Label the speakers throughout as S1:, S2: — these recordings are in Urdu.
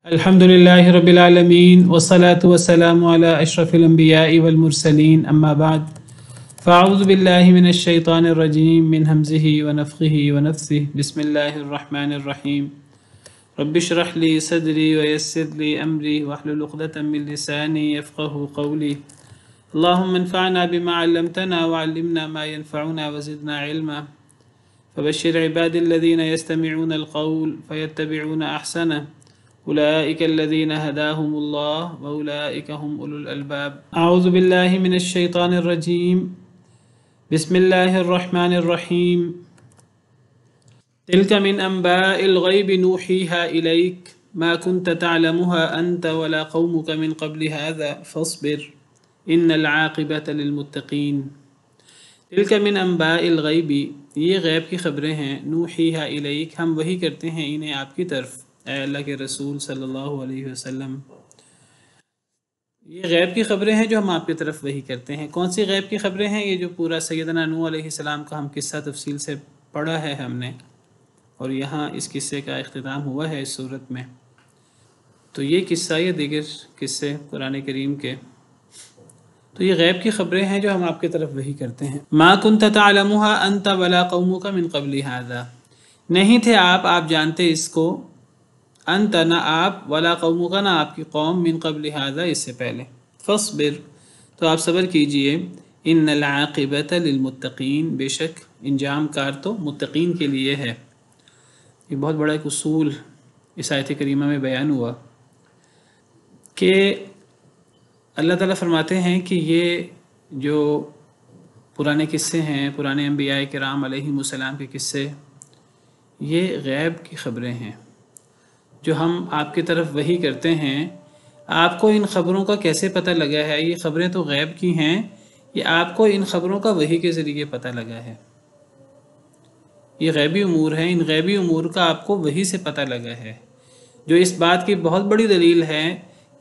S1: الحمدللہ رب العالمین والصلاة والسلام علی اشرف الانبیاء والمرسلین اما بعد فاعوذ باللہ من الشیطان الرجیم من حمزہ ونفخہ ونفثہ بسم اللہ الرحمن الرحیم رب اشرح لی صدری ویسر لی امری واحلل عقدۃ من لسانی یفقہوا قولی اللہم انفعنا بما علمتنا وعلمنا ما ينفعنا وزدنا علما فبشر عباد الذین یستمعون القول فیتبعون احسنہ اولئک الذین ہداہم اللہ واولئک هم اولو الالباب اعوذ باللہ من الشیطان الرجیم بسم اللہ الرحمن الرحیم تلک من انباء الغیب نوحیہا الیک ما كنت تعلمها انت ولا قومك من قبل هذا فاصبر ان العاقبۃ للمتقین تلک من انباء الغیب، یہ غیب کی خبریں ہیں، نوحیہا الیک، ہم وحی کرتے ہیں انہیں آپ کی طرف، اے اللہ کے رسول صلی اللہ علیہ وسلم۔ یہ غیب کی خبریں ہیں جو ہم آپ کی طرف وحی کرتے ہیں۔ کون سی غیب کی خبریں ہیں؟ یہ جو پورا سیدنا نوح علیہ السلام کا ہم قصہ تفصیل سے پڑھا ہے ہم نے، اور یہاں اس قصے کا اختتام ہوا ہے اس صورت میں۔ تو یہ قصہ، یہ دیگر قصے قرآن کریم کے، تو یہ غیب کی خبریں ہیں جو ہم آپ کی طرف وحی کرتے ہیں۔ ما کنت تعلمها انت ولا قومك من قبل هذا، نہیں تھے آپ جانتے اس کو، انت نہ آپ، ولا قومک نہ آپ کی قوم، من قبل هذا اس سے پہلے، فاصبر تو آپ صبر کیجئے، ان العاقبۃ للمتقین، بے شک انجام کار تو متقین کے لیے ہے۔ یہ بہت بڑا ایک اصول اس آیت کریمہ میں بیان ہوا کہ اللہ تعالیٰ فرماتے ہیں کہ یہ جو پرانے قصے ہیں، پرانے انبیاء کرام علیہم السلام کے قصے، یہ غیب کی خبریں ہیں جو ہم آپ کی طرف وحی کرتے ہیں۔ آپ کو ان خبروں کا کیسے پتہ لگا ہے؟ یہ خبریں تو غیب کی ہیں، یہ آپ کو ان خبروں کا وحی کے ذریعے پتہ لگا ہے۔ یہ غیبی امور ہیں، ان غیبی امور کا آپ کو وحی سے پتہ لگا ہے، جو اس بات کی بہت بڑی دلیل ہے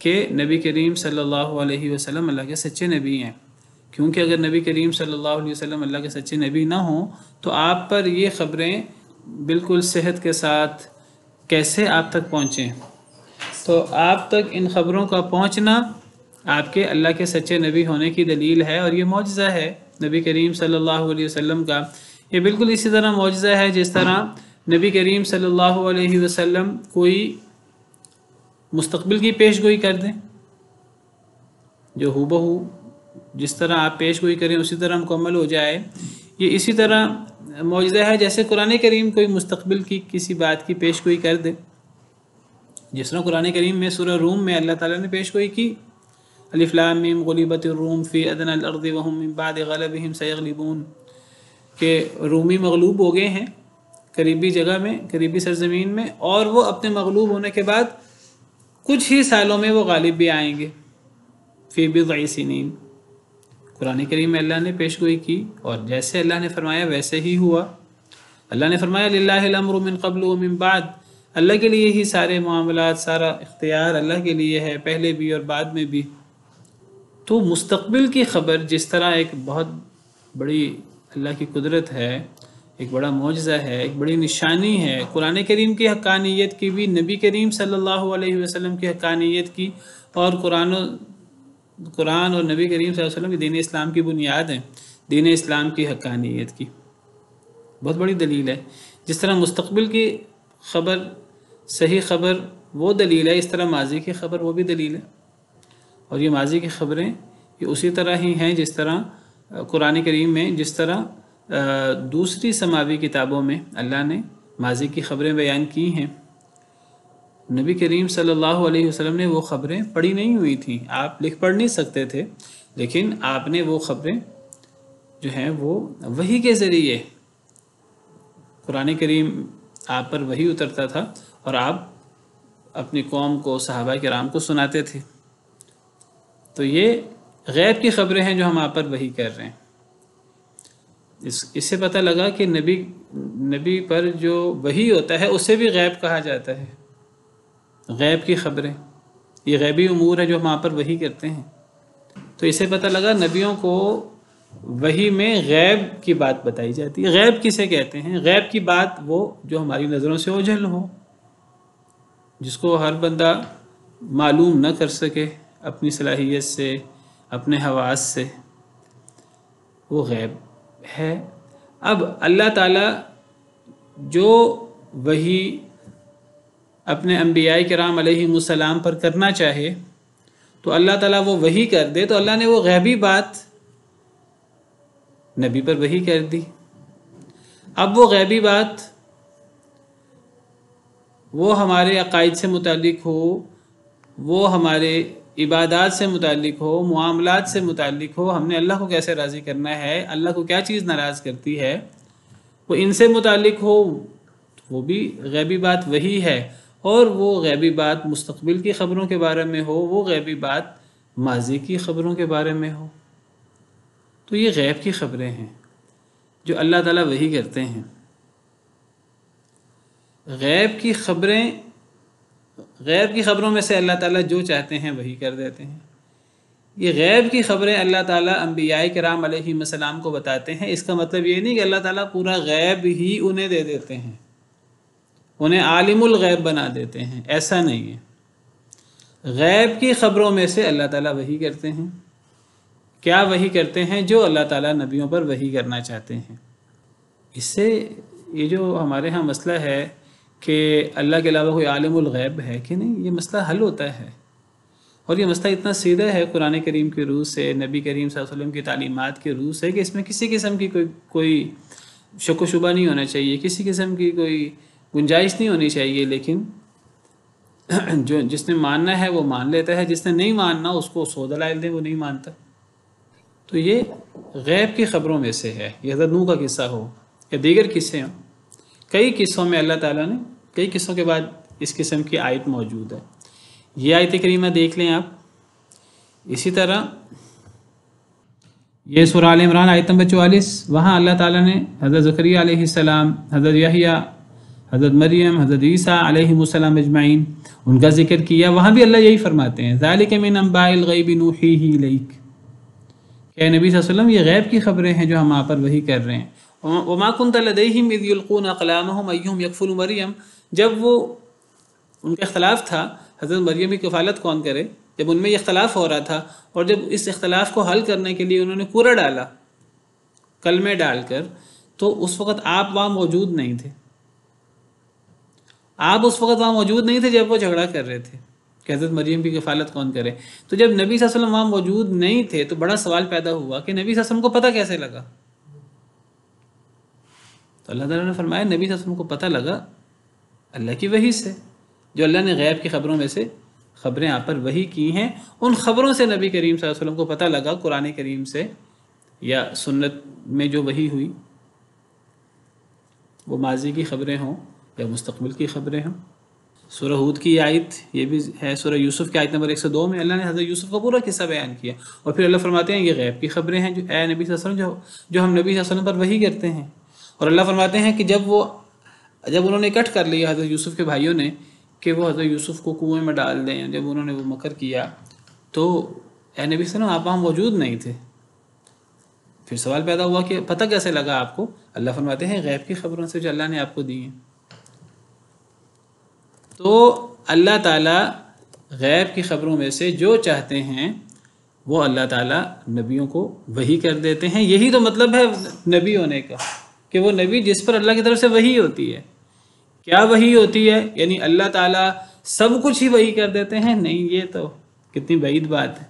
S1: کہ نبی کریم صلی اللہ علیہ وسلم اللہ کے سچے نبی ہیں۔ کیونکہ اگر نبی کریم صلی اللہ علیہ وسلم اللہ کے سچے نبی نہ ہوں تو آپ پر یہ خبریں بالکل صحت کے ساتھ کیسے آپ تک پہنچیں؟ تو آپ تک ان خبروں کا پہنچنا آپ کے اللہ کے سچے نبی ہونے کی دلیل ہے، اور یہ معجزہ ہے نبی کریم صلی اللہ علیہ وسلم کا۔ یہ بالکل اسی طرح معجزہ ہے جس طرح نبی کریم صلی اللہ علیہ وسلم کوئی مستقبل کی پیش گوئی کر دیں، جو ہو بہو جس طرح آپ پیش گوئی کریں اسی طرح مکمل ہو جائے۔ یہ اسی طرح معجزہ ہے جیسے قرآن کریم کوئی مستقبل کی کسی بات کی پیش گوئی کر دے، جس طرح قرآن کریم میں سورہ روم میں اللہ تعالیٰ نے پیش گوئی کی، الف لام میم غلبت الروم فی ادنی الارض وهم من بعد غلبهم سیغلبون، کہ رومی مغلوب ہو گئے ہیں قریبی جگہ میں، قریبی سرزمین میں، اور وہ اپنے مغلوب ہونے کے بعد کچھ ہی سالوں میں وہ غالب بھی آئیں گے، فی بضع سنین۔ قرآن کریم میں اللہ نے پیش گوئی کی، اور جیسے اللہ نے فرمایا ویسے ہی ہوا۔ اللہ نے فرمایا للہ الامر من قبل ومن بعد، اللہ کے لیے ہی سارے معاملات، سارا اختیار اللہ کے لیے ہے، پہلے بھی اور بعد میں بھی۔ تو مستقبل کی خبر جس طرح ایک بہت بڑی اللہ کی قدرت ہے، ایک بڑا معجزہ ہے، ایک بڑی نشانی ہے، قرآن کریم کی حقانیت کی بھی، نبی کریم صلی اللہ علیہ وسلم کی حقانیت کی، اور قرآن اور نبی کریم صلی اللہ علیہ وسلم کی دین اسلام کی بنیاد ہیں، دین اسلام کی حقانیت کی بہت بڑی دلیل ہے۔ جس طرح مستقبل کی خبر، صحیح خبر وہ دلیل ہے، اس طرح ماضی کی خبر وہ بھی دلیل ہے، اور یہ ماضی کی خبریں یہ اسی طرح ہی ہیں جس طرح قرآن کریم میں، جس طرح دوسری سماوی کتابوں میں اللہ نے ماضی کی خبریں بیان کی ہیں۔ نبی کریم صلی اللہ علیہ وسلم نے وہ خبریں پڑھی نہیں ہوئی تھیں، آپ لکھ پڑھ نہیں سکتے تھے، لیکن آپ نے وہ خبریں جو ہیں وہ وحی کے ذریعے، قرآن کریم آپ پر وحی اترتا تھا اور آپ اپنی قوم کو، صحابہ کرام کو سناتے تھے۔ تو یہ غیب کی خبریں ہیں جو ہم آپ پر وحی کر رہے ہیں۔ اس سے پتہ لگا کہ نبی پر جو وحی ہوتا ہے اسے بھی غیب کہا جاتا ہے۔ غیب کی خبریں یہ غیبی امور ہے جو ہم آپ پر وحی کرتے ہیں۔ تو اسے پتہ لگا نبیوں کو وحی میں غیب کی بات بتائی جاتی ہے۔ غیب کسے کہتے ہیں؟ غیب کی بات وہ جو ہماری نظروں سے اوجھل ہو، جس کو ہر بندہ معلوم نہ کر سکے اپنی صلاحیت سے، اپنے حواس سے، وہ غیب ہے۔ اب اللہ تعالیٰ جو وحی اپنے انبیاء کرام علیہم السلام پر کرنا چاہے تو اللہ تعالیٰ وہ وحی کر دے، تو اللہ نے وہ غیبی بات نبی پر وحی کر دی۔ اب وہ غیبی بات وہ ہمارے عقائد سے متعلق ہو، وہ ہمارے عبادات سے متعلق ہو، معاملات سے متعلق ہو، ہم نے اللہ کو کیسے راضی کرنا ہے، اللہ کو کیا چیز ناراض کرتی ہے، وہ ان سے متعلق ہو، وہ بھی غیبی بات وہی ہے۔ اور وہ غیبی بات مستقبل کی خبروں کے بارے میں ہو، وہ غیبی بات ماضی کی خبروں کے بارے میں ہو، تو یہ غیب کی خبریں ہیں جو اللہ تعالیٰ وحی کرتے ہیں۔ غیب کی خبروں میں سے اللہ تعالیٰ جو چاہتے ہیں وہی کر دیتے ہیں۔ یہ غیب کی خبریں اللہ تعالیٰ انبیاء کرام علیہ السلام کو بتاتے ہیں، اس کا مطلب یہ نہیں کہ اللہ تعالیٰ پورا غیب ہی انہیں دے دیتے ہیں، انہیں عالم الغیب بنا دیتے ہیں، ایسا نہیں ہے۔ غیب کی خبروں میں سے اللہ تعالیٰ وحی کرتے ہیں۔ کیا وحی کرتے ہیں؟ جو اللہ تعالیٰ نبیوں پر وحی کرنا چاہتے ہیں۔ اس سے یہ جو ہمارے ہاں مسئلہ ہے کہ اللہ کے علاوہ کوئی عالم الغیب ہے کہ نہیں، یہ مسئلہ حل ہوتا ہے، اور یہ مسئلہ اتنا سیدھا ہے قرآن کریم کے روح سے، نبی کریم صلی اللہ علیہ وسلم کی تعلیمات کے روح سے، کہ اس میں کسی قسم کی کوئی شک و شبہ نہیں ہونا چاہیے، کسی قسم کی کوئی گنجائش نہیں ہونی چاہیے۔ لیکن جس نے ماننا ہے وہ مان لیتا ہے، جس نے نہیں ماننا اس کو 100 دلائل دیں وہ نہیں مانتا۔ تو یہ غیب کی خبروں میں سے ہے۔ یہ حضرت نوح کا قصہ ہو یا دیگر قصے ہوں، کئی قصوں میں اللہ تعالیٰ نے، کئی قصوں کے بعد اس قسم کی آیت موجود ہے۔ یہ آیت کریمہ دیکھ لیں آپ۔ اسی طرح یہ سورہ آل عمران آیت نمبر 44، وہاں اللہ تعالیٰ نے حضرت زکریہ علیہ السلام، حضرت یحییٰ، حضرت مریم، حضرت عیسیٰ علیہ السلام اجمعین، ان کا ذکر کیا۔ وہاں بھی اللہ یہی فرماتے ہیں ذالک من انباء الغیب نوحیہ الیک، کہ نبی صلی اللہ علیہ وسلم یہ غیب کی خبریں ہیں جو ہم آپ پر وحی کر رہے ہیں۔ وما كنت لديهم اذ يلقون اقلامهم ايهم يكفل مریم، جب وہ ان کا اختلاف تھا حضرت مریم کی کفالت کون کرے، جب ان میں یہ اختلاف ہو رہا تھا، اور جب اس اختلاف کو حل کرنے کے لیے انہوں نے کوڑا ڈالا کلمے ڈال کر، تو اس وقت آپ وہاں موجود نہیں تھے۔ آپ اس وقت وہاں موجود نہیں تھے جب وہ جھگڑا کر رہے تھے کہ حضرت مریم کی کفالت کون کرے۔ تو جب نبی صلی اللہ علیہ وسلم وہاں موجود نہیں تھے تو بڑا سوال پیدا ہوا کہ نبی صلی اللہ علیہ وسلم کو پتہ کیسے لگا؟ تو اللہ تعالیٰ نے فرمایا نبی صلی اللہ علیہ وسلم کو پتہ لگا اللہ کی وحی سے، جو اللہ نے غیب کی خبروں میں سے خبریں آپ پر وحی کی ہیں، ان خبروں سے نبی کریم صلی اللہ علیہ وسلم کو پتہ لگا، قرآن کریم سے یا سنت میں جو وحی ہوئی، وہ ماضی کی خبریں ہوں یا مستقبل کی خبریں ہوں۔ سورہ ہود کی آیت یہ بھی ہے، سورہ یوسف کی آیت نمبر 102 میں اللہ نے حضرت یوسف کا پورا قصہ بیان کیا، اور پھر اللہ فرماتے ہیں یہ غیب کی خبریں ہیں جو اے نبی صلی اللہ علیہ وسلم جو ہم نبی صلی اللہ علیہ وسلم پر وحی کرتے ہیں۔ اور اللہ فرماتے ہیں کہ جب انہوں نے اکٹھ کر لیا حضرت یوسف کے بھائیوں نے کہ وہ حضرت یوسف کو کنویں میں ڈال دیں، جب انہوں نے وہ مکر کیا تو اے نبی صلی اللہ علیہ وسلم آپ وہاں موجود نہیں تھے۔ پھر سوال پیدا ہوا کہ پتہ کیسے لگا آپ کو؟ اللہ فرماتے ہیں غیب کی خبروں سے جو اللہ نے آپ کو دی ہیں۔ تو اللہ تعالیٰ غیب کی خبروں میں سے جو چاہتے ہیں وہ اللہ تعالیٰ نبیوں کو وحی کر دیتے ہیں۔ یہی تو مطلب ہے نبی ہونے کا، کہ وہ نبی جس پر اللہ کی طرف سے وحی ہوتی ہے۔ کیا وحی ہوتی ہے؟ یعنی اللہ تعالیٰ سب کچھ ہی وحی کر دیتے ہیں؟ نہیں، یہ تو کتنی بعید بات ہے۔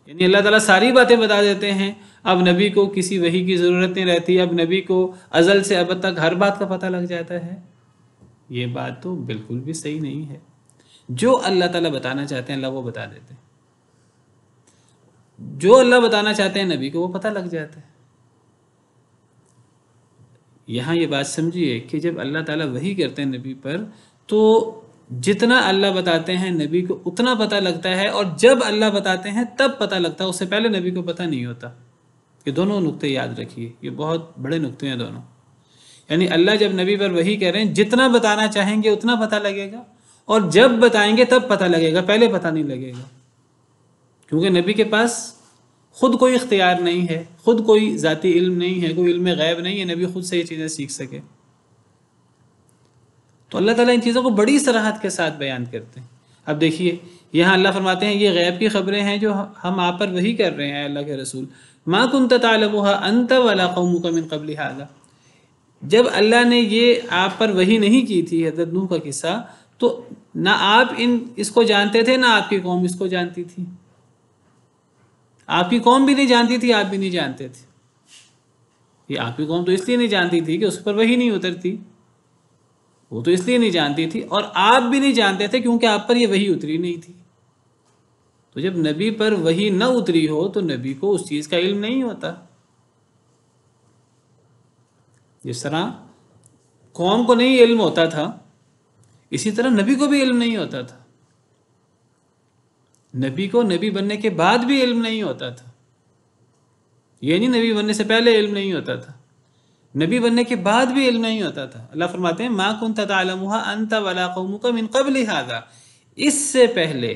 S1: یعنی اللہ تعالیٰ ساری باتیں بتا دیتے ہیں، اب نبی کو کسی وحی کی ضرورت نہیں رہتی، اب نبی کو ازل سے ابد تک ہر بات کا پتہ لگ جاتا ہے۔ یہ بات تو بالکل بھی صحیح نہیں ہے۔ جو اللہ تعالیٰ بتانا چاہتے ہیں اللہ وہ بتا دیتے ہیں، جو اللہ بتانا چاہتے ہیں نبی کو وہ پتہ لگ جاتا ہے۔ یہاں یہ بات سمجھیے کہ جب اللہ تعالیٰ وحی کرتے ہیں نبی پر تو جتنا اللہ بتاتے ہیں نبی کو اتنا پتہ لگتا ہے، اور جب اللہ بتاتے ہیں تب پتہ لگتا ہے، اس سے پہلے نبی کو پتہ نہیں ہوتا۔ یہ دونوں نقطے یاد رکھیے، یہ بہت بڑے نقطے ہیں دونوں۔ یعنی اللہ جب نبی پر وحی کریں جتنا بتانا چاہیں گے اتنا پتہ لگے گا، اور جب بتائیں گے تب پتہ لگے گا، پہلے پتہ نہیں لگے گا، کیونکہ نبی کے پاس خود کوئی اختیار نہیں ہے، خود کوئی ذاتی علم نہیں ہے، کوئی علم غیب نہیں ہے نبی خود سے یہ چیزیں سیکھ سکے۔ تو اللہ تعالیٰ ان چیزوں کو بڑی صراحت کے ساتھ بیان کرتے ہیں۔ اب دیکھیے یہاں اللہ فرماتے ہیں یہ غیب کی خبریں ہیں جو ہم آپ پر وحی کر رہے ہیں اللہ کے رسول، ما کنت تعلمها انت ولا قومك من قبل هذا۔ جب اللہ نے یہ آپ پر وحی نہیں کی تھی حضرت نوح کا قصہ، تو نہ آپ اس کو جانتے تھے، نہ آپ کی قوم اس کو جانتی تھی، آپ کی قوم بھی نہیں جانتی تھی، آپ بھی نہیں جانتے تھے۔ یہ آپ کی قوم تو اس لیے نہیں جانتی تھی کہ اس پر وحی نہیں اترتی، وہ تو اس لیے نہیں جانتی تھی، اور آپ بھی نہیں جانتے تھے کیونکہ آپ پر یہ وحی اتری نہیں تھی۔ تو جب نبی پر وحی نہ اتری ہو تو نبی کو اس چیز کا علم نہیں ہوتا۔ جس طرح قوم کو نہیں علم ہوتا تھا، اسی طرح نبی کو بھی علم نہیں ہوتا تھا۔ نبی کو نبی بننے کے بعد بھی علم نہیں ہوتا تھا، یہ نہیں نبی بننے سے پہلے علم نہیں ہوتا تھا، نبی بننے کے بعد بھی علم نہیں ہوتا تھا۔ اللہ فرماتے ہیں ما کنت تعلمها انت ولا قومك من قبل هذا، اس سے پہلے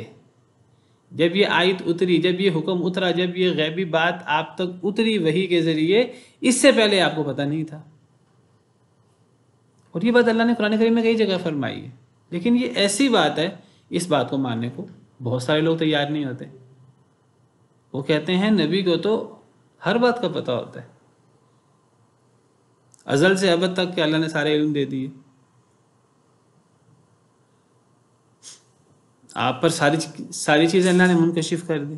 S1: جب یہ آیت اتری، جب یہ حکم اترا، جب یہ غیبی بات آپ تک اتری وحی کے ذریعے، اس سے پہلے آپ کو پتہ نہیں تھا۔ اور یہ بات اللہ نے قرآن کریم میں کئی جگہ فرمائی ہے، لیکن یہ ایسی بات ہے، اس بات کو ماننے کو بہت سارے لوگ تیار نہیں ہوتے۔ وہ کہتے ہیں نبی کو تو ہر بات کا پتہ ہوتا ہے، ازل سے ابد تک کہ اللہ نے سارے علم دے دیے، آپ پر ساری چیزیں اللہ نے منکشف کر دی۔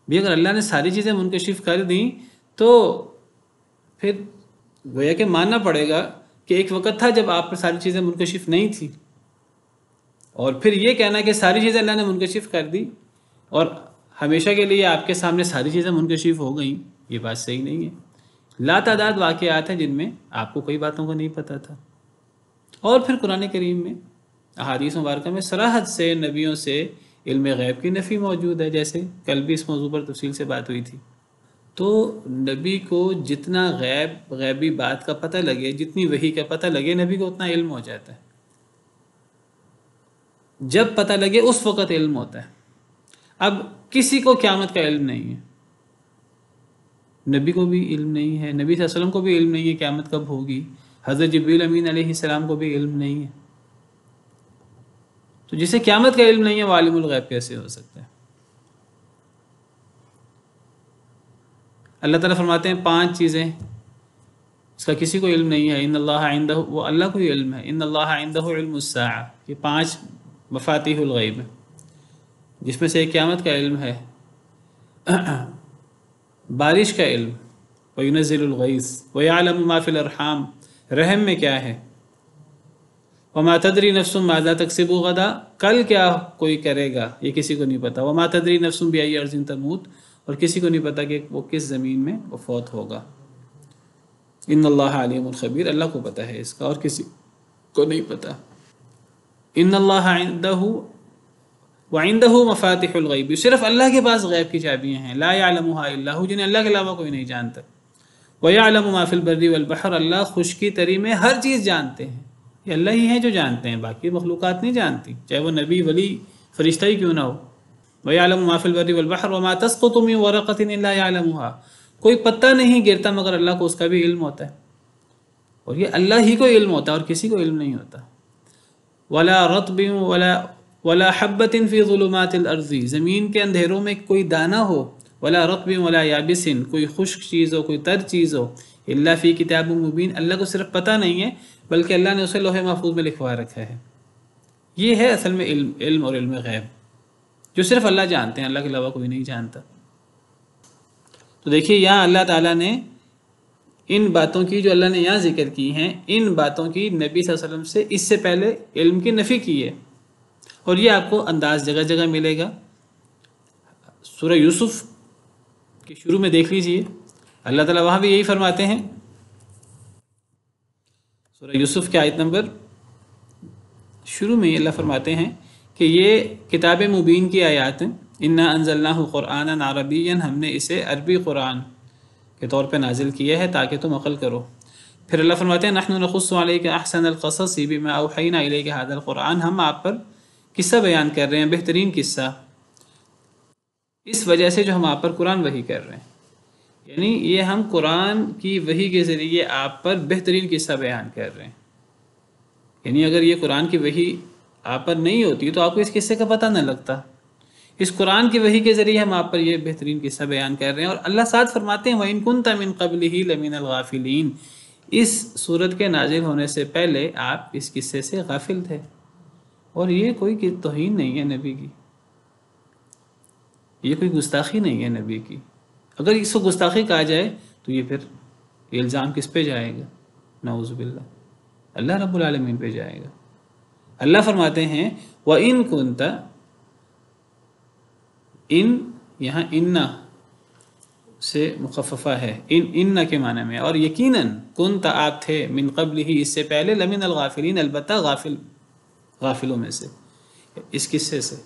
S1: بھی اگر اللہ نے ساری چیزیں منکشف کر دیں تو پھر گویا کہ ماننا پڑے گا کہ ایک وقت تھا جب آپ پر ساری چیزیں منکشف نہیں تھیں، اور پھر یہ کہنا کہ ساری چیزیں اللہ نے منکشف کر دی اور ہمیشہ کے لیے آپ کے سامنے ساری چیزیں منکشف ہو گئیں، یہ بات صحیح نہیں ہے۔ لا تعداد واقعات ہیں جن میں آپ کو کئی باتوں کو نہیں پتہ تھا، اور پھر قرآن کریم میں احادیث مبارکہ میں صراحت سے نبیوں سے علم غیب کی نفی موجود ہے، جیسے کل بھی اس موضوع پر تفصیل سے بات ہوئی تھی۔ تو نبی کو جتنا غیبی بات کا پتہ لگے، جتنی وحی کا پتہ لگے، نبی کو اتنا علم ہو جاتا ہے۔ جب پتہ لگے اس وقت علم ہوتا ہے۔ اب کسی کو قیامت کا علم نہیں ہے، نبی کو بھی علم نہیں ہے، نبی صلی اللہ علیہ وسلم کو بھی علم نہیں ہے قیامت کب ہوگی، حضرت جبریل امین علیہ السلام کو بھی علم نہیں ہے۔ تو جسے قیامت کا علم نہیں ہے وہ عالم الغیب کیسے ہو سکتا ہے؟ اللہ تعالیٰ فرماتے ہیں 5 چیزیں اس کا کسی کو علم نہیں ہے، ان اللہ عندہ، وہ اللہ کو ہی علم ہے، ان اللہ عندہ علم الساعہ، یہ 5 مفاتیح الغیب ہیں، جس میں سے ایک قیامت کا علم ہے، بارش کا علم، وَيُنَزِّلُ الْغَيْثَ وَيَعْلَمُ مَا فِي الْأَرْحَامِ، رحم میں کیا ہے، وَمَا تَدْرِي نَفْسٌ مَاذَا تَكْسِبُ غَدًا، کل کیا کوئی کرے گا یہ کسی کو نہیں پتا، وَمَا تَدْرِي نَفْسٌ بِأَيِّ أَرْضٍ تَمُوتُ، اور کسی کو نہیں پتا کہ وہ کس زمین میں وہ فوت ہوگا۔ ان اللہ علیم الخبیر، اللہ کو پتہ ہے اس کا اور کسی کو نہیں پتا۔ ان اللہ عندہ وعندہ مفاتح الغیب، صرف اللہ کے پاس غیب کی چابیاں ہیں، لا یعلمها الا هو، جنہیں اللہ کے علاوہ کوئی نہیں جانتا۔ ویعلم ما فی البر والبحر، اللہ خشکی تری میں ہر چیز جانتے ہیں، یہ اللہ ہی ہیں جو جانتے ہیں، باقی مخلوقات نہیں جانتی، چاہے وہ نبی، ولی، فرشتہ ہی کیوں نہ ہو۔ ویعلم ما فی البر والبحر وما تسقط من ورقۃ الا یعلمها، کوئی پتا نہیں گرتا مگر اللہ کو اس کا بھی علم ہوتا ہے، اور یہ اللہ ہی کو علم ہوتا ہے اور کسی کو علم نہیں ہوتا۔ ولا رطب ولا حبۃ فی ظلمات الارض، زمین کے اندھیروں میں کوئی دانہ ہو، ولا رطب ولا یابس، کوئی خشک چیز ہو، کوئی تر چیز ہو، الا فی کتاب مبین، اللہ کو صرف پتہ نہیں ہے بلکہ اللہ نے اسے لوح محفوظ میں لکھوا رکھا ہے۔ یہ ہے اصل میں علم اور علم غیب جو صرف اللہ جانتے ہیں، اللہ کے علاوہ کوئی نہیں جانتا۔ تو دیکھیے یہاں اللہ تعالیٰ نے ان باتوں کی جو اللہ نے یہاں ذکر کی ہیں، ان باتوں کی نبی صلی اللہ علیہ وسلم سے اس سے پہلے علم کی نفی کی ہے، اور یہ آپ کو انداز جگہ جگہ ملے گا۔ سورہ یوسف کے شروع میں دیکھ لیجئے، اللہ تعالیٰ وہاں بھی یہی فرماتے ہیں، سورہ یوسف کے آیت نمبر شروع میں اللہ فرماتے ہیں کہ یہ کتاب مبین کی آیات ہیں، انا انزلناہ قرآنا عربیا، ہم نے اسے عربی قرآن کے طور پہ نازل کیا ہے تاکہ تم عقل کرو۔ پھر اللہ فرماتے ہیں نحن نقص علیک احسن القصص بما اوحینا الیک ھذا القرآن، ہم آپ پر قصہ بیان کر رہے ہیں، بہترین قصہ، اس وجہ سے جو ہم آپ پر قرآن وحی کر رہے ہیں، یعنی یہ ہم قرآن کی وحی کے ذریعے آپ پر بہترین قصہ بیان کر رہے ہیں۔ یعنی اگر یہ قرآن کی وحی آپ پر نہیں ہوتی تو آپ کو اس قصے کا پتہ نہ لگتا. اس قرآن کی وحی کے ذریعے ہم آپ پر یہ بہترین قصہ بیان کر رہے ہیں. اور اللہ ساتھ فرماتے ہیں وَإِن كُنْتَ مِن قَبْلِهِ لَمِنَ الْغَافِلِينَ، اس صورت کے نازل ہونے سے پہلے آپ اس قصے سے غافل تھے. اور یہ کوئی توہین نہیں ہے نبی کی، یہ کوئی گستاخی نہیں ہے نبی کی. اگر اس کو گستاخی کہا جائے تو یہ پھر یہ الزام کس پہ جائے گا؟ نعوذ باللہ، اللہ رب العالمین پہ جائے گا. اللہ فرماتے ہیں وَإِن كُنْتَ، ان یہاں انّا سے مخففہ ہے، ان کے معنی میں، اور یقیناً کنت آپ تھے من قبل ہی اس سے پہلے لمن الغافلین، البتہ غافلوں میں سے، اس قصے سے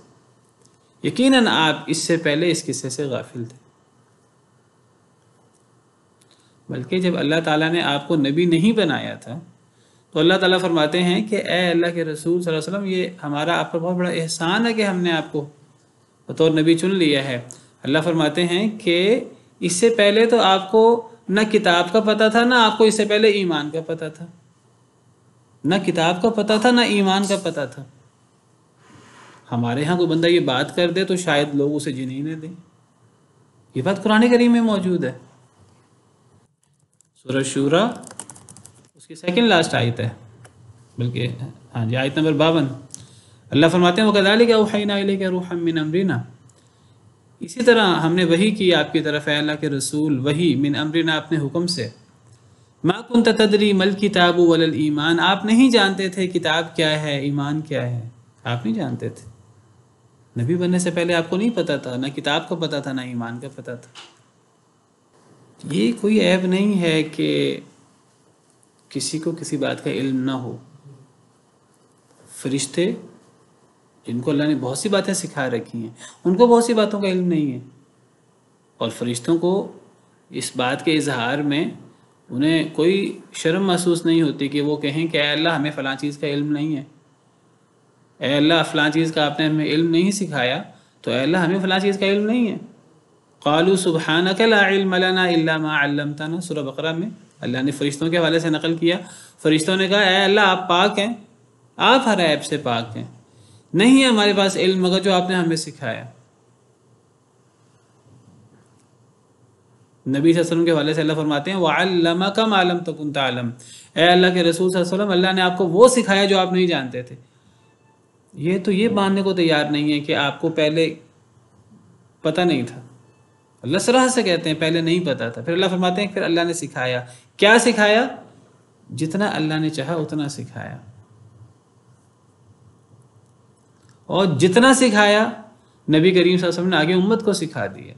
S1: یقیناً آپ اس سے پہلے اس قصے سے غافل تھے. بلکہ جب اللہ تعالیٰ نے آپ کو نبی نہیں بنایا تھا تو اللہ تعالیٰ فرماتے ہیں کہ اے اللہ کے رسول صلی اللہ علیہ وسلم، یہ ہمارا آپ پر بہت بڑا احسان ہے کہ ہم نے آپ کو بطور نبی چن لیا ہے. اللہ فرماتے ہیں کہ اس سے پہلے تو آپ کو نہ کتاب کا پتہ تھا، نہ آپ کو اس سے پہلے ایمان کا پتہ تھا. نہ کتاب کا پتہ تھا، نہ ایمان کا پتہ تھا. ہمارے ہاں کوئی بندہ یہ بات کر دے تو شاید لوگ اسے جینے نہ دیں. یہ بات قرآن کریم میں موجود ہے، سورہ شورا اس کی سیکنڈ لاسٹ آیت ہے، بلکہ ہاں جی آیت نمبر 52. اللہ فرماتے ہیں وَكَذَلِكَ أَوْحَيْنَا إِلَيْكَ رُوحًا مِّنْ أَمْرِنَا، اسی طرح ہم نے وحی کی آپ کی طرف اے اللہ کے رسول، وحی من امرنا اپنے حکم سے. ما كنت تدری ما الکتاب ولا الایمان، آپ نہیں جانتے تھے کتاب کیا ہے، ایمان کیا ہے، آپ نہیں جانتے تھے. نبی بننے سے پہلے آپ کو نہیں پتا تھا، نہ کتاب کا پتہ تھا، نہ ایمان کا پتہ تھا. یہ کوئی عیب نہیں ہے کہ کسی کو کسی بات کا علم نہ ہو. فرشتے جن کو اللہ نے بہت سی باتیں سکھا رکھی ہیں ان کو بہت سی باتوں کا علم نہیں ہے، اور فرشتوں کو اس بات کے اظہار میں انہیں کوئی شرم محسوس نہیں ہوتی کہ وہ کہیں کہ اے اللہ ہمیں فلاں چیز کا علم نہیں ہے، اے اللہ فلاں چیز کا آپ نے ہمیں علم نہیں سکھایا تو اے اللہ ہمیں فلاں چیز کا علم نہیں ہے. قالوا سبحانک لا علم لنا الا ما علمتنا، سورہ بقرہ میں اللہ نے فرشتوں کے حوالے سے نقل کیا. فرشتوں نے کہا اے اللہ آپ پاک ہیں، آپ ہر عیب سے پاک ہیں، نہیں ہے ہمارے پاس علم مگر جو آپ نے ہمیں سکھایا. نبی صلی اللہ علیہ وسلم کے حوالے سے اللہ فرماتے ہیں وَعَلَّمَكَ مَا لَمْ تَكُنْ تَعْلَمْ، اے اللہ کے رسول صلی اللہ علیہ وسلم اللہ نے آپ کو وہ سکھایا جو آپ نہیں جانتے تھے. یہ تو یہ ماننے کو تیار نہیں ہے کہ آپ کو پہلے پتہ نہیں تھا. اللہ صراحت سے کہتے ہیں پہلے نہیں پتا تھا. پھر اللہ فرماتے ہیں پھر اللہ نے سکھایا. کیا سکھایا؟ جتنا اللہ نے چاہا اتنا سکھایا، اور جتنا سکھایا نبی کریم صلی اللہ علیہ وسلم نے آگے امت کو سکھا دیا،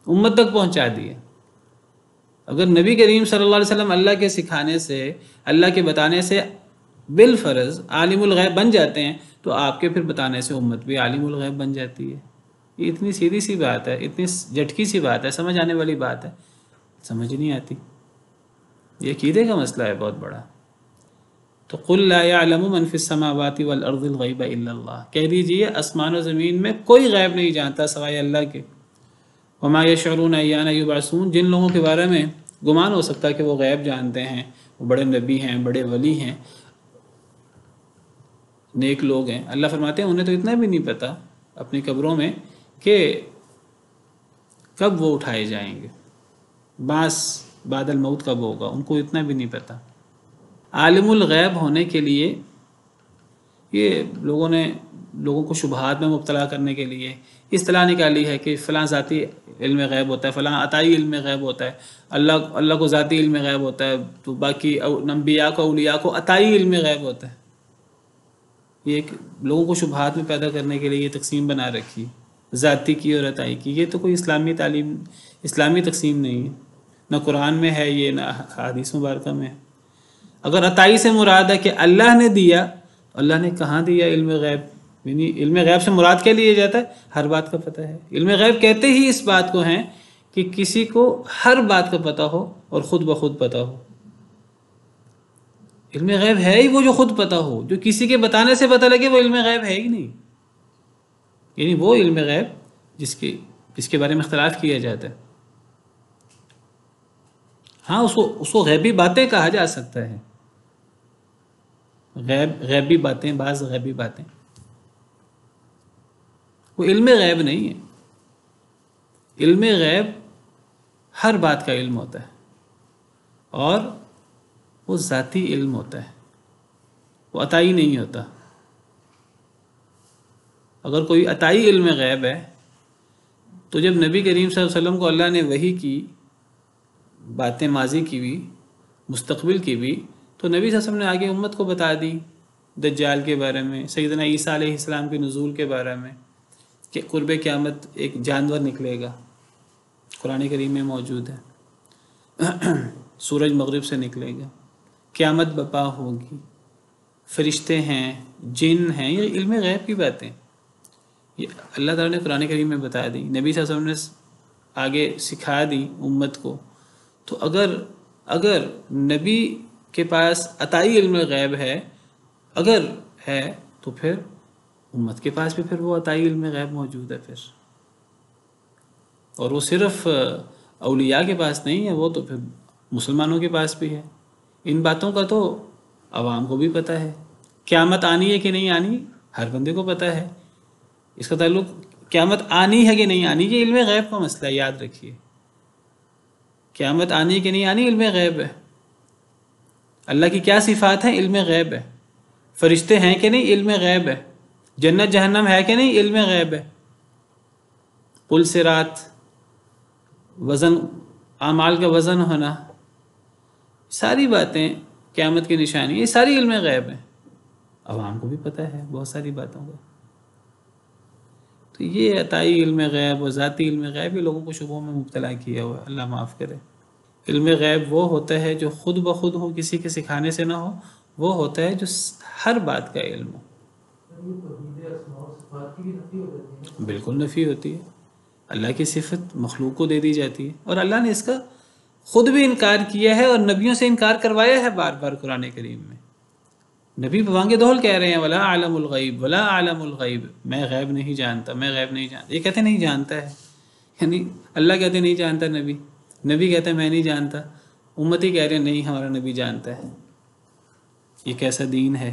S1: امت تک پہنچا دیا. اگر نبی کریم صلی اللہ علیہ وسلم اللہ کے سکھانے سے، اللہ کے بتانے سے بالفرض عالم الغیب بن جاتے ہیں تو آپ کے پھر بتانے سے امت بھی عالم الغیب بن جاتی ہے. یہ اتنی سیدھی سی بات ہے، اتنی جھٹکی سی بات ہے، سمجھ آنے والی بات ہے، سمجھ نہیں آتی. یہ عقیدے کا مسئلہ ہے بہت بڑا. تو قل لا يعلم من في السماوات والارض الغیب الا اللہ، کہہ دیجئے آسمان و زمین میں کوئی غیب نہیں جانتا سوائے اللہ کے. وما يشعرون ایان یبعثون، جن لوگوں کے بارے میں گمان ہو سکتا ہے کہ وہ غیب جانتے ہیں، وہ بڑے نبی ہیں، بڑے ولی ہیں، نیک لوگ ہیں، اللہ فرماتے ہیں انہیں تو اتنا بھی نہیں پتا اپنی قبروں میں کہ کب وہ اٹھائے جائیں گے، بعد الموت کب ہوگا، ان کو اتنا بھی نہیں پتا. عالم الغیب ہونے کے لیے یہ لوگوں کو شبہات میں مبتلا کرنے کے لیے اصطلاح نکالی ہے کہ فلاں ذاتی علم غیب ہوتا ہے، فلاں عطائی علم غیب ہوتا ہے. اللہ کو ذاتی علم غیب ہوتا ہے تو باقی انبیاء کو، اولیاء کو عطائی علم غیب ہوتا ہے. یہ ایک لوگوں کو شبہات میں پیدا کرنے کے لیے یہ تقسیم بنا رکھی، ذاتی کی اور عطائی کی. یہ تو کوئی اسلامی تقسیم نہیں ہے، نہ قرآن میں ہے یہ، نہ حدیث مبارکہ میں ہے. اگر عطائی سے مراد ہے کہ اللہ نے دیا، اللہ نے کہاں دیا علم غیب؟ یعنی علم غیب سے مراد کیا لیا جاتا ہے؟ ہر بات کا پتہ ہے. علم غیب کہتے ہی اس بات کو ہیں کہ کسی کو ہر بات کا پتہ ہو اور خود بخود پتہ ہو. علم غیب ہے ہی وہ جو خود پتہ ہو، جو کسی کے بتانے سے پتہ لگے وہ علم غیب ہے ہی نہیں. یعنی وہ علم غیب جس کے بارے میں اختلاف کیا جاتا ہے. ہاں اس کو غیبی باتیں کہا جا سکتا ہے، غیبی باتیں، بعض غیبی باتیں، وہ علم غیب نہیں ہے۔ علم غیب ہر بات کا علم ہوتا ہے، اور وہ ذاتی علم ہوتا ہے، وہ عطائی نہیں ہوتا۔ اگر کوئی عطائی علم غیب ہے تو جب نبی کریم صلی اللہ علیہ وسلم کو اللہ نے وحی کی، باتیں ماضی کی بھی، مستقبل کی بھی، تو نبی صلی اللہ علیہ وسلم نے آگے امت کو بتا دی دجال کے بارے میں، سیدنا عیسیٰ علیہ السلام کے نزول کے بارے میں، کہ قرب قیامت ایک جانور نکلے گا، قرآن کریم میں موجود ہے، سورج مغرب سے نکلے گا، قیامت بپا ہوگی، فرشتے ہیں، جن ہیں، یہ علم غیب کی باتیں یہ اللہ تعالیٰ نے قرآن کریم میں بتا دی، نبی صلی اللہ علیہ وسلم نے آگے سکھا دی امت کو۔ تو اگر نبی کے پاس عطائی علم غیب ہے، اگر ہے، تو پھر امت کے پاس بھی پھر وہ عطائی علم غیب موجود ہے پھر، اور وہ صرف اولیاء کے پاس نہیں ہے، وہ تو پھر مسلمانوں کے پاس بھی ہے۔ ان باتوں کا تو عوام کو بھی پتہ ہے، قیامت آنی ہے کہ نہیں آنی ہر بندے کو پتہ ہے۔ اس کا تعلق قیامت آنی ہے کہ نہیں آنی، یہ علم غیب کا مسئلہ ہے، یاد رکھیے۔ قیامت آنی ہے کہ نہیں آنی علم غیب ہے۔ اللہ کی کیا صفات ہیں، علم غیب ہے۔ فرشتے ہیں کہ نہیں، علم غیب ہے۔ جنت جہنم ہے کہ نہیں، علم غیب ہے۔ پل صراط، وزن، اعمال کا وزن ہونا، ساری باتیں، قیامت کی نشانی، یہ ساری علم غیب ہیں، عوام کو بھی پتہ ہے بہت ساری باتوں کا۔ تو یہ عطائی علم غیب اور ذاتی علم غیب یہ لوگوں کو شبہوں میں مبتلا کیا ہوا ہے، اللہ معاف کرے۔ علم غیب وہ ہوتا ہے جو خود بخود ہو، کسی کے سکھانے سے نہ ہو، وہ ہوتا ہے جو ہر بات کا علم ہو۔ بالکل نفی ہوتی ہے، اللہ کی صفت مخلوق کو دے دی جاتی ہے، اور اللہ نے اس کا خود بھی انکار کیا ہے اور نبیوں سے انکار کروایا ہے بار بار قرآن کریم میں۔ نبی بوانگے دہل کہہ رہے ہیں ولا عالم الغیب، ولا عالم الغیب، میں غیب نہیں جانتا، میں غیب نہیں جانتا۔ یہ کہتے نہیں جانتا ہے، یعنی اللہ کہتے نہیں جانتا، نبی کہتے میں نہیں جانتا، امتی کہہ رہے ہیں نہیں ہمارا نبی جانتا ہے۔ یہ کیسا دین ہے؟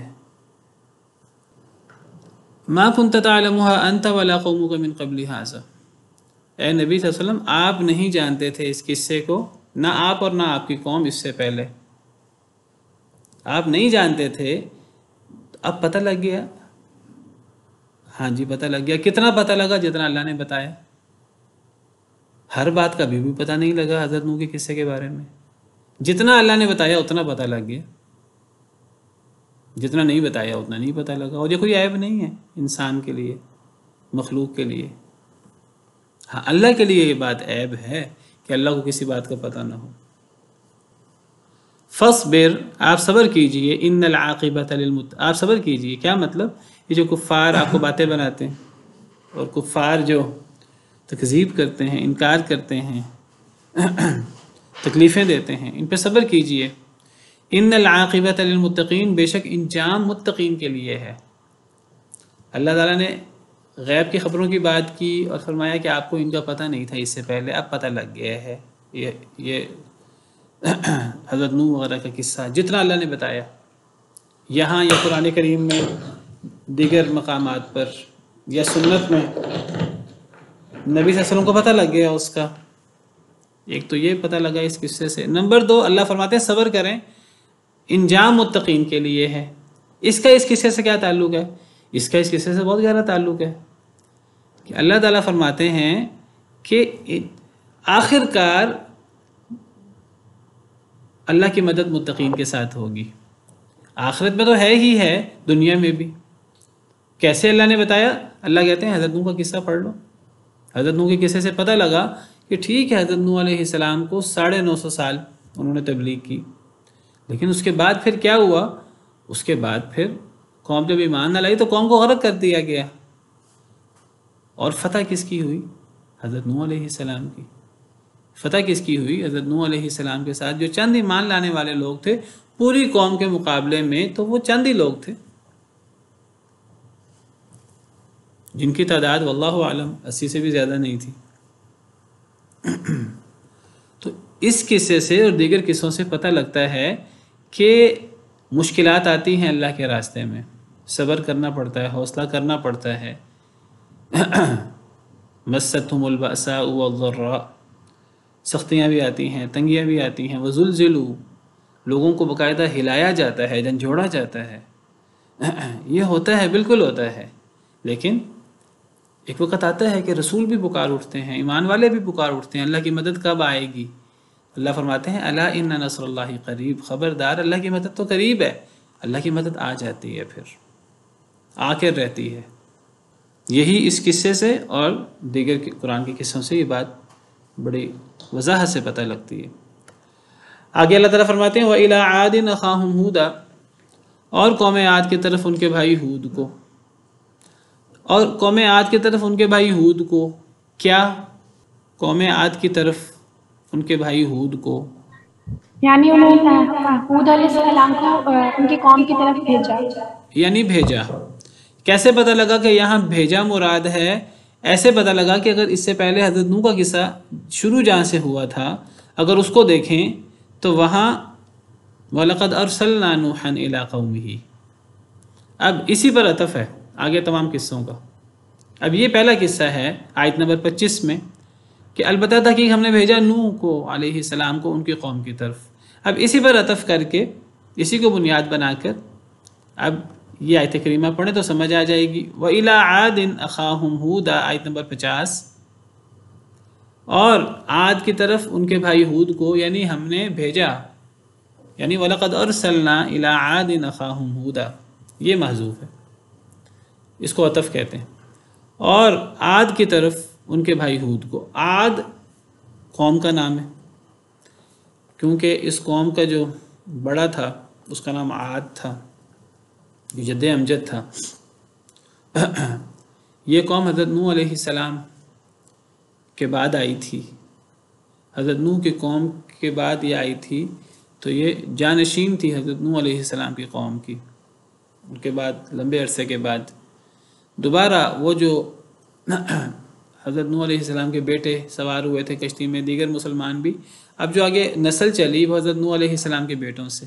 S1: ما كنت تعلمها انت ولا قومك من قبل هذا، اے نبی صلی اللہ علیہ وسلم آپ نہیں جانتے تھے اس قصے کو، نہ آپ اور نہ آپ کی قوم اس سے پہلے، آپ نہیں جانتے تھے، اب پتہ لگ گیا۔ ہاں جی پتہ لگ گیا، کتنا پتہ لگا؟ جتنا اللہ نے بتایا۔ ہر بات کا بھی پتہ نہیں لگا حضرت نوح کے قصے کے بارے میں، جتنا اللہ نے بتایا اتنا پتہ لگ گیا، جتنا نہیں بتایا اتنا نہیں پتہ لگا۔ اور یہ کوئی عیب نہیں ہے انسان کے لیے، مخلوق کے لیے۔ ہاں اللہ کے لیے یہ بات عیب ہے کہ اللہ کو کسی بات کا پتہ نہ ہو۔ فصبر، آپ صبر کیجئے، ان العاقبۃ للمتقین، آپ صبر کیجئے۔ کیا مطلب؟ یہ جو کفار آپ کو باتیں بناتے ہیں اور کفار جو تکذیب کرتے ہیں، انکار کرتے ہیں، تکلیفیں دیتے ہیں، ان پہ صبر کیجئے۔ ان العاقبۃ للمتقین، بے شک انجام متقین کے لیے ہے۔ اللہ تعالیٰ نے غیب کی خبروں کی بات کی اور فرمایا کہ آپ کو ان کا پتہ نہیں تھا اس سے پہلے، اب پتہ لگ گیا ہے۔ یہ حضرت نوح وغیرہ کا قصہ جتنا اللہ نے بتایا یہاں یا قرآن کریم میں، دیگر مقامات پر یا سنت میں، نبی صلی اللہ علیہ وسلم کو پتہ لگ گیا اس کا۔ ایک تو یہ پتہ لگا اس قصے سے۔ نمبر 2، اللہ فرماتے ہیں صبر کریں، انجام متقین کے لیے ہے۔ اس کا اس قصے سے کیا تعلق ہے؟ اس کا اس قصے سے بہت گہرا تعلق ہے کہ اللہ تعالیٰ فرماتے ہیں کہ آخر کار اللہ کی مدد متقین کے ساتھ ہوگی۔ آخرت میں تو ہے ہی ہے، دنیا میں بھی۔ کیسے اللہ نے بتایا؟ اللہ کہتے ہیں حضرت نوح کا قصہ پڑھ لو۔ حضرت نوح کے قصے سے پتہ لگا کہ ٹھیک ہے حضرت نوح علیہ السلام کو 950 سال انہوں نے تبلیغ کی، لیکن اس کے بعد پھر کیا ہوا؟ اس کے بعد پھر قوم جب ایمان نہ لائی تو قوم کو غرق کر دیا گیا، اور فتح کس کی ہوئی؟ حضرت نوح علیہ السلام کی۔ فتح کس کی ہوئی؟ حضرت نوح علیہ السلام کے ساتھ جو چند ایمان لانے والے لوگ تھے، پوری قوم کے مقابلے میں تو وہ چند ہی لوگ تھے جن کی تعداد واللہ عالم 80 سے بھی زیادہ نہیں تھی۔ تو اس قصے سے اور دیگر قصوں سے پتہ لگتا ہے کہ مشکلات آتی ہیں اللہ کے راستے میں، صبر کرنا پڑتا ہے، حوصلہ کرنا پڑتا ہے۔ مستہم البأساء والضراء، سختیاں بھی آتی ہیں، تنگیاں بھی آتی ہیں، وزلزلوا، لوگوں کو باقاعدہ ہلایا جاتا ہے، جھنجھوڑا جاتا ہے۔ یہ ہوتا ہے، بالکل ہوتا ہے، لیکن ایک وقت آتا ہے کہ رسول بھی پکار اٹھتے ہیں، ایمان والے بھی پکار اٹھتے ہیں، اللہ کی مدد کب آئے گی؟ اللہ فرماتے ہیں الا ان نصر اللہ قریب، خبردار اللہ کی مدد تو قریب ہے۔ اللہ کی مدد آ جاتی ہے، پھر آ کر رہتی ہے۔ یہی اس قصے سے اور دیگر قرآن کے قصوں سے یہ بات بڑی وضاحت سے پتہ لگتی ہے۔ آگے اللہ تعالیٰ فرماتے ہیں وَإِلَىٰ عَادٍ أَخَاهُمْ هُودًا، اور قوم عاد کی طرف ان کے بھائی ہود کو، اور قوم عاد کی طرف ان کے بھائی ہود کو کیا؟ قوم عاد کی طرف ان کے بھائی ہود کو،
S2: یعنی انہوں نے ہود علیہ السلام کو ان کی قوم کی طرف بھیجا۔
S1: یعنی بھیجا۔ کیسے پتہ لگا کہ یہاں بھیجا مراد ہے؟ ایسے پتہ لگا کہ اگر اس سے پہلے حضرت نوح کا قصہ شروع جہاں سے ہوا تھا، اگر اس کو دیکھیں تو وہاں وَلَقَدْ أَرْسَلْنَا نُوحًا إِلَىٰ قَوْمِهِ، اب اسی پر عطف ہے آگے تمام قصوں کا۔ اب یہ پہلا قصہ ہے آیت نمبر 25 میں کہ البتہ تحقیق ہم نے بھیجا نوح کو علیہ السلام کو ان کی قوم کی طرف۔ اب اسی پر عطف کر کے، اسی کو بنیاد بنا کر اب یہ آیت کریمہ پڑھیں تو سمجھ آ جائے گی۔ وَإِلَىٰ عَادٍ أَخَاهُمْ هُودًا، آیت نمبر 50، اور عاد کی طرف ان کے بھائی ہود کو، یعنی ہم نے بھیجا، یعنی وَلَقَدْ أَرْسَلْنَا إِلَىٰ عَادٍ أَخَاهُمْ هُودًا، یہ محذوف ہے، اس کو عطف کہتے ہیں۔ اور عاد کی طرف ان کے بھائی ہود کو، عاد قوم کا نام ہے، کیونکہ اس قوم کا جو بڑا تھا اس کا نام عاد تھا، جو جد امجد تھا۔ یہ قوم حضرت نوح علیہ السلام کے بعد آئی تھی، حضرت نوح کی قوم کے بعد یہ آئی تھی، تو یہ جانشین تھی حضرت نوح علیہ السلام کی قوم کی۔ ان کے بعد لمبے عرصے کے بعد دوبارہ وہ جو حضرت نوح علیہ السلام کے بیٹے سوار ہوئے تھے کشتی میں، دیگر مسلمان بھی، اب جو آگے نسل چلی وہ حضرت نوح علیہ السلام کے بیٹوں سے،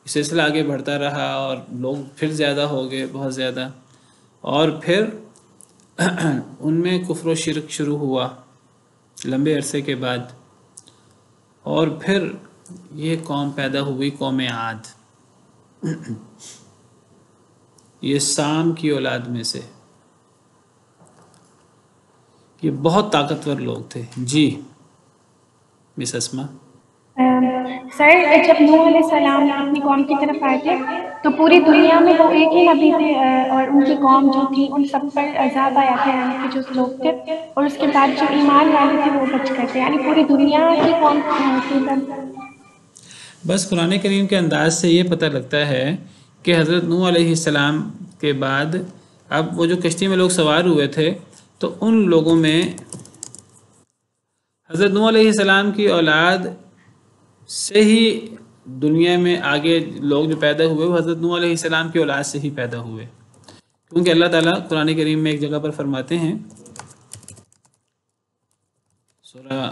S1: سلسلہ آگے بڑھتا رہا اور لوگ پھر زیادہ ہو گئے، بہت زیادہ، اور پھر ان میں کفر و شرک شروع ہوا لمبے عرصے کے بعد، اور پھر یہ قوم پیدا ہوئی، قوم عاد۔ یہ سام کی اولاد میں سے، یہ بہت طاقتور لوگ تھے۔ جی مس اسما۔
S2: سر جب نوح علیہ السلام اپنی قوم کی طرف آئے تھے تو پوری دنیا میں وہ ایک ہی نبی تھے اور ان کی قوم جو تھی ان سب پر عذاب آیا تھا، یعنی کہ جو لوگ تھے، اور اس کے بعد جو ایمان والے تھے وہ بچ گئے تھے، یعنی پوری دنیا کی قوم تھی تب۔
S1: بس قرآن کریم کے انداز سے یہ پتہ لگتا ہے کہ حضرت نوح علیہ السلام کے بعد اب وہ جو کشتی میں لوگ سوار ہوئے تھے تو ان لوگوں میں حضرت نوح علیہ السلام کی اولاد سے ہی دنیا میں آگے لوگ جو پیدا ہوئے وہ حضرت نوح علیہ السلام کی اولاد سے ہی پیدا ہوئے، کیونکہ اللہ تعالیٰ قرآن کریم میں ایک جگہ پر فرماتے ہیں، سورہ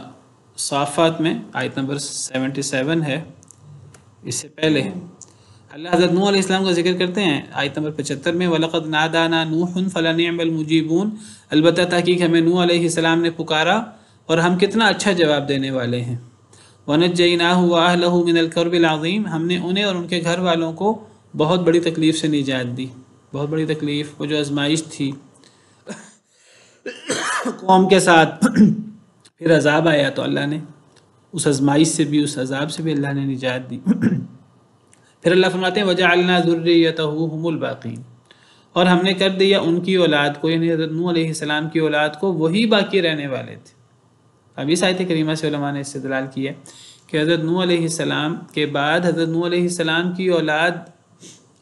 S1: صافات میں آیت نمبر 77 ہے، اس سے پہلے اللہ حضرت نوح علیہ السلام کا ذکر کرتے ہیں آیت نمبر 75 میں، وَلَقَدْ نَادَانَا نُوحٌ فَلَنِعْمَ الْمُجِيبُونَ، البتہ تحقیق ہمیں نوح علیہ السلام نے پکارا اور ہم کتنا اچھا جواب دینے والے ہیں۔ وَنَجَّيْنَاهُ وَأَهْلَهُ مِنَ الْكَرْبِ الْعَظِيمِ، ہم نے انہیں اور ان کے گھر والوں کو بہت بڑی تکلیف سے نجات دی، بہت بڑی تکلیف، وہ جو آزمائش تھی قوم کے ساتھ، پھر عذاب آیا تو اللہ نے اس آزمائش سے بھی، اس عذاب سے بھی اللہ نے نجات دی۔ پھر اللہ فرماتے ہیں وَجَعَلْنَا ذُرِّيَّتَهُ هُمُ الْبَاقِينَ، اور ہم نے کر دیا ان کی اولاد کو، یعنی حضرت نوح علیہ السلام کی اولاد کو، وہی باقی رہنے والے تھے۔ اب اس آیت کریمہ سے علماء نے استدلال کیا کہ حضرت نوح علیہ السلام کے بعد حضرت نوح علیہ السلام کی اولاد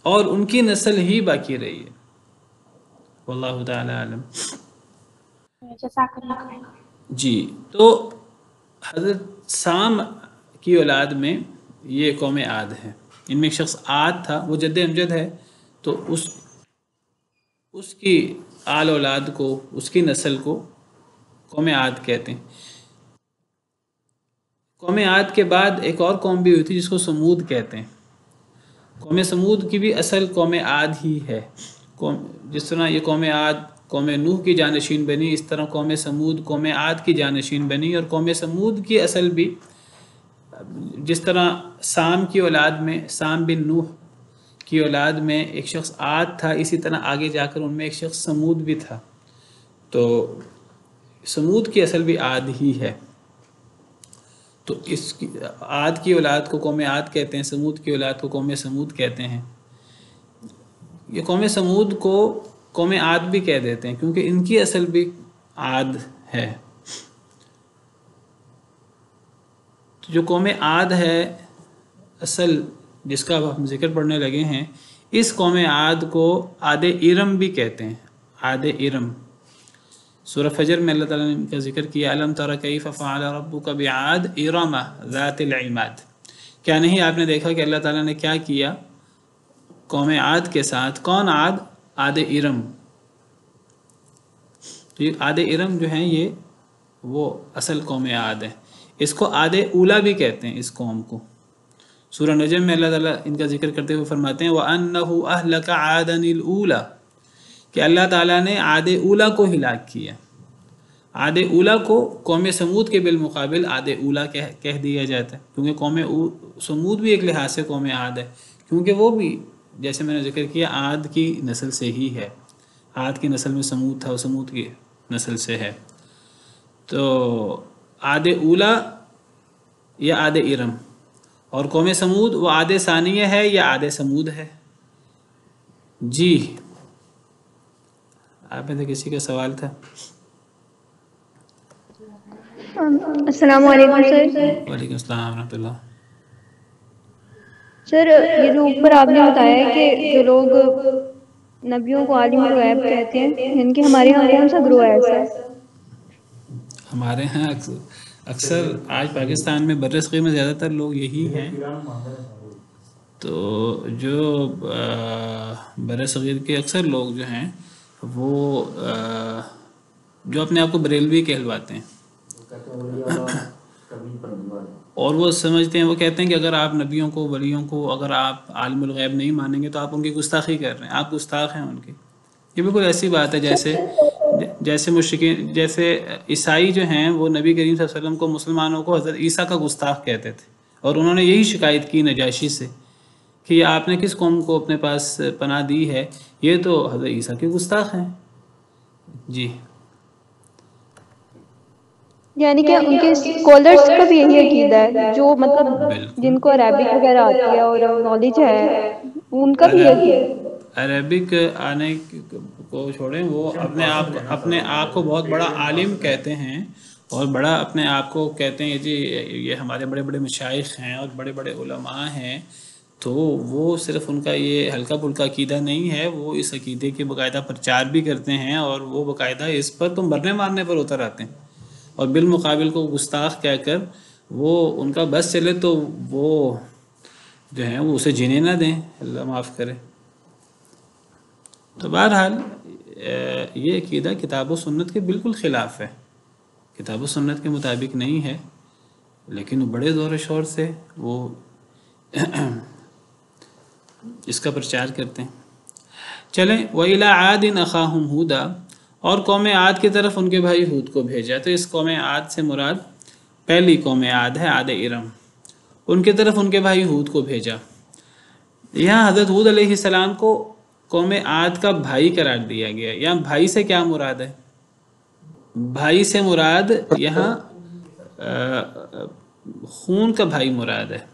S1: اور ان کی نسل ہی باقی رہی ہے، واللہ تعالی عالم۔
S2: جزاک اللہ خیر۔
S1: جی، تو حضرت سام کی اولاد میں یہ قوم عاد ہے، ان میں ایک شخص عاد تھا، وہ جد امجد ہے، تو اس کی آل اولاد کو، اس کی نسل کو قوم عاد کہتے ہیں۔ قوم عاد کے بعد ایک اور قوم بھی ہوئی تھی جس کو سمود کہتے ہیں۔ قوم سمود کی بھی اصل قوم عاد ہی ہے. جس طرح یہ قوم عاد قوم نوح کی جانشین بنی، اس طرح قوم سمود قوم عاد کی جانشین بنی. اور قوم سمود کی اصل بھی جس طرح سام کی اولاد میں، سام بن نوح کی اولاد میں ایک شخص عاد تھا، اسی طرح آگے جا کر ان میں ایک شخص سمود بھی تھا. تو سمود کی اصل بھی عاد ہی ہے. تو اس کی عاد کی اولاد کو قوم عاد کہتے ہیں، سمود کی اولاد کو قوم سمود کہتے ہیں. یہ قوم سمود کو قوم عاد بھی کہہ دیتے ہیں کیونکہ ان کی اصل بھی عاد ہے. جو قوم عاد ہے اصل جس کا ہم ذکر پڑھنے لگے ہیں، اس قوم عاد کو عاد ارم بھی کہتے ہیں. عاد ارم سورہ فجر میں اللہ تعالیٰ نے ان کا ذکر کیا، الم تر کیف فعل ربک بعاد ارم ذات العماد. کیا نہیں آپ نے دیکھا کہ اللہ تعالیٰ نے کیا کیا قوم عاد کے ساتھ. کون عاد؟ عاد ارم. عاد ارم جو ہیں یہ وہ اصل قوم عاد ہے. اس کو عاد اولا بھی کہتے ہیں اس قوم کو. سورہ نجم میں اللہ تعالیٰ ان کا ذکر کرتے ہوئے فرماتے ہیں وَأَنَّهُ أَهْلَكَ عَادًا الْأُولَى کہ اللہ تعالیٰ نے عاد اولا کو ہلاک کیا. عاد اولا کو قوم سمود کے بالمقابل عاد اولا کہہ دیا جاتا ہے کیونکہ قوم سمود بھی ایک لحاظ سے قوم عاد ہے، کیونکہ وہ بھی جیسے میں نے ذکر کیا عاد کی نسل سے ہی ہے. عاد کی نسل میں سمود تھا، وہ سمود کی نسل سے ہے. تو عاد اولا یا عاد ارم، اور قوم سمود وہ عاد ثانیہ ہے یا عاد سمود ہے. جی آپ میں سے کسی کا سوال تھا؟
S3: السلام علیکم سر.
S1: وعلیکم السلام ورحمۃ اللہ.
S3: سر یہ جو اوپر آپ نے بتایا ہے کہ جو لوگ نبیوں کو عالم الغیب کہتے ہیں، ان کے ہمارے یہاں کون سا گروہ ہے ایسا؟
S1: ہمارے ہاں اکثر آج پاکستان میں برصغیر میں زیادہ تر لوگ یہی ہیں. تو جو برصغیر کے اکثر لوگ جو ہیں وہ جو اپنے آپ کو بریلوی کہلواتے ہیں اور وہ سمجھتے ہیں، وہ کہتے ہیں کہ اگر آپ نبیوں کو ولیوں کو اگر آپ عالم الغیب نہیں مانیں گے تو آپ ان کی گستاخی کر رہے ہیں، آپ گستاخ ہیں ان کی. یہ بالکل ایسی بات ہے جیسے مشرکین، جیسے عیسائی جو ہیں وہ نبی کریم صلی اللہ علیہ وسلم کو، مسلمانوں کو حضرت عیسیٰ کا گستاخ کہتے تھے، اور انہوں نے یہی شکایت کی نجاشی سے کہ یہ آپ نے کس قوم کو اپنے پاس پناہ دی ہے، یہ تو حضرت عیسیٰ کے گستاخ ہیں. جی
S3: یعنی کہ ان کے اسکالرس کا بھی یہی عقیدہ ہے، جو مطلب جن کو عربک وغیرہ آتی ہے اور نالج ہے، ان کا بھی یہی عقیدہ.
S1: عربک آنے کو چھوڑیں، وہ اپنے آپ کو بہت بڑا عالم کہتے ہیں اور بڑا اپنے آپ کو کہتے ہیں جی یہ ہمارے بڑے بڑے مشائخ ہیں اور بڑے بڑے علماء ہیں. تو وہ صرف ان کا یہ ہلکا پھلکا عقیدہ نہیں ہے، وہ اس عقیدے کے باقاعدہ پرچار بھی کرتے ہیں اور وہ باقاعدہ اس پر تو مرنے مارنے پر اتر آتے ہیں. اور بالمقابل کو گستاخ کہہ کر وہ ان کا بس چلے تو وہ جو ہیں وہ اسے جینے نہ دیں، اللہ معاف کرے. تو بہرحال یہ عقیدہ کتاب و سنت کے بالکل خلاف ہے، کتاب و سنت کے مطابق نہیں ہے، لیکن وہ بڑے زور و شور سے وہ اس کا پرچار کرتے ہیں. چلیں وَإِلَىٰ عَادٍ أَخَاهُمْ هُودًا، اور قوم عاد کی طرف ان کے بھائی ہود کو بھیجا. تو اس قوم عاد سے مراد پہلی قوم عاد ہے، عاد ارم. ان کی طرف ان کے بھائی ہود کو بھیجا. یہاں حضرت ہود علیہ السلام کو قوم عاد کا بھائی قرار دیا گیا. یہاں بھائی سے کیا مراد ہے؟ بھائی سے مراد یہاں خون کا بھائی مراد ہے.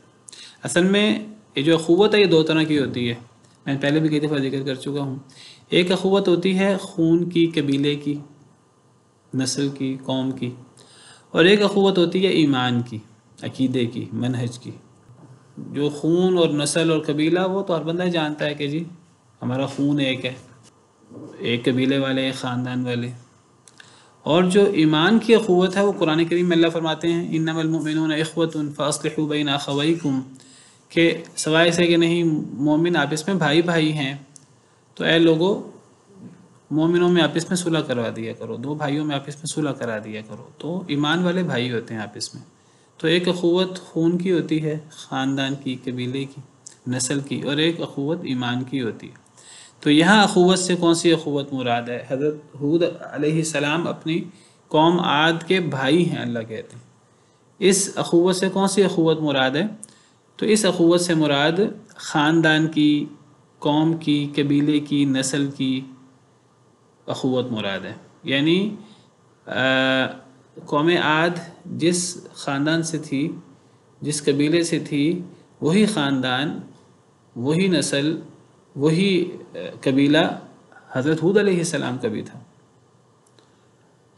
S1: اصل میں یہ جو اخوت ہے یہ دو طرح کی ہوتی ہے، میں پہلے بھی کئی دفعہ ذکر کر چکا ہوں. ایک اخوت ہوتی ہے خون کی، قبیلے کی، نسل کی، قوم کی، اور ایک اخوت ہوتی ہے ایمان کی، عقیدے کی، منہج کی. جو خون اور نسل اور قبیلہ وہ تو ہر بندہ جانتا ہے کہ جی ہمارا خون ایک ہے، ایک قبیلے والے، ایک خاندان والے. اور جو ایمان کی اخوت ہے وہ قرآن کریم میں اللہ فرماتے ہیں انما المؤمنون اخوۃ فاصلحوا بین اخویکم، کہ سوائے سے کہ نہیں مومن آپس میں بھائی بھائی ہیں، تو اے لوگوں مومنوں میں آپس میں صلح کروا دیا کرو، دو بھائیوں میں آپس میں صلح کرا دیا کرو. تو ایمان والے بھائی ہوتے ہیں آپس میں. تو ایک اخوت خون کی ہوتی ہے، خاندان کی، قبیلے کی، نسل کی، اور ایک اخوت ایمان کی ہوتی ہے۔ تو یہاں اخوت سے کون سی اخوت مراد ہے؟ حضرت ہود علیہ السلام اپنی قوم عاد کے بھائی ہیں، اللہ کہتے ہیں۔ اس اخوت سے کون سی اخوت مراد ہے؟ تو اس اخوت سے مراد خاندان کی، قوم کی، قبیلے کی، نسل کی اخوت مراد ہے۔ یعنی قوم عاد جس خاندان سے تھی، جس قبیلے سے تھی، وہی خاندان، وہی نسل، وہی قبیلہ حضرت ہود علیہ السلام کا بھی تھا۔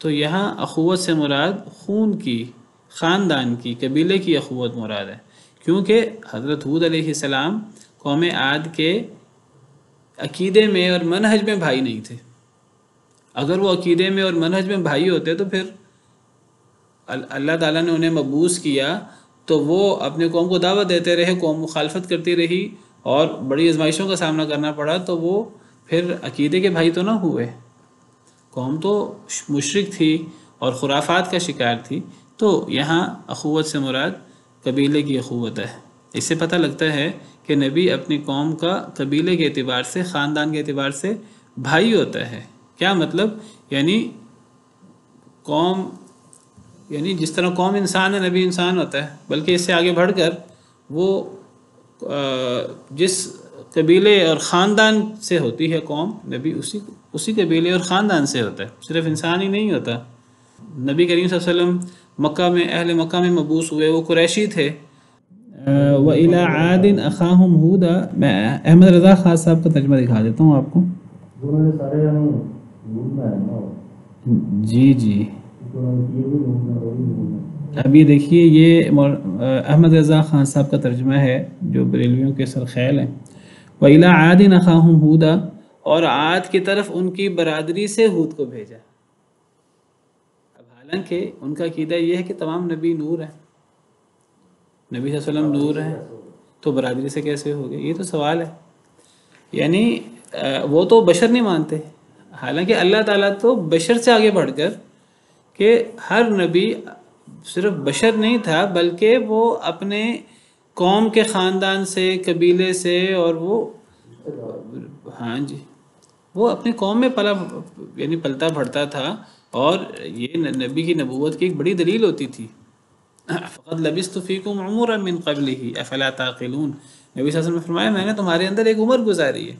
S1: تو یہاں اخوت سے مراد خون کی، خاندان کی، قبیلے کی اخوت مراد ہے، کیونکہ حضرت ہود علیہ السلام قوم عاد کے عقیدے میں اور منہج میں بھائی نہیں تھے۔ اگر وہ عقیدے میں اور منہج میں بھائی ہوتے تو پھر اللہ تعالیٰ نے انہیں مبعوث کیا تو وہ اپنے قوم کو دعوت دیتے رہے، قوم مخالفت کرتی رہی اور بڑی آزمائشوں کا سامنا کرنا پڑا، تو وہ پھر عقیدے کے بھائی تو نہ ہوئے۔ قوم تو مشرک تھی اور خرافات کا شکار تھی۔ تو یہاں اخوت سے مراد قبیلے کی اخوت ہے۔ اس سے پتہ لگتا ہے کہ نبی اپنی قوم کا قبیلے کے اعتبار سے، خاندان کے اعتبار سے بھائی ہوتا ہے۔ کیا مطلب؟ یعنی قوم، یعنی جس طرح قوم انسان ہے، نبی انسان ہوتا ہے، بلکہ اس سے آگے بڑھ کر وہ جس قبیلے اور خاندان سے ہوتی ہے قوم، نبی اسی قبیلے اور خاندان سے ہوتا ہے، صرف انسان ہی نہیں ہوتا۔ نبی کریم صلی اللہ علیہ وسلم مکہ میں، اہل مکہ میں مبعوث ہوئے، وہ قریشی تھے۔ وَإِلَىٰ عَادٍ أَخَاهُمْ هُودًا، میں احمد رضا خان صاحب کا ترجمہ دکھا دیتا ہوں آپ کو۔ جی اب یہ دیکھیے، یہ احمد رضا خان صاحب کا ترجمہ ہے جو بریلویوں کے سرخیل ہیں۔ وَإِلَىٰ عَادٍ أَخَاهُمْ هُودًا، اور عاد کی طرف ان کی برادری سے ہود کو بھیجا۔ اب حالانکہ ان کا عقیدہ یہ ہے کہ تمام نبی نور ہیں، نبی صلی اللہ علیہ وسلم نور ہیں، تو برادری سے کیسے ہو گئے؟ یہ تو سوال ہے۔ یعنی وہ تو بشر نہیں مانتے، حالانکہ اللہ تعالیٰ تو بشر سے آگے بڑھ کر کہ ہر نبی صرف بشر نہیں تھا، بلکہ وہ اپنے قوم کے خاندان سے، قبیلے سے، اور وہ ہاں جی، وہ اپنی قوم میں پلتا بڑھتا تھا، اور یہ نبی کی نبوت کی ایک بڑی دلیل ہوتی تھی۔ فقد لبثت فیکم عمرا من قبلہ افلا تعقلون، نبی صلی اللہ علیہ وسلم نے فرمایا میں نے تمہارے اندر ایک عمر گزاری ہے،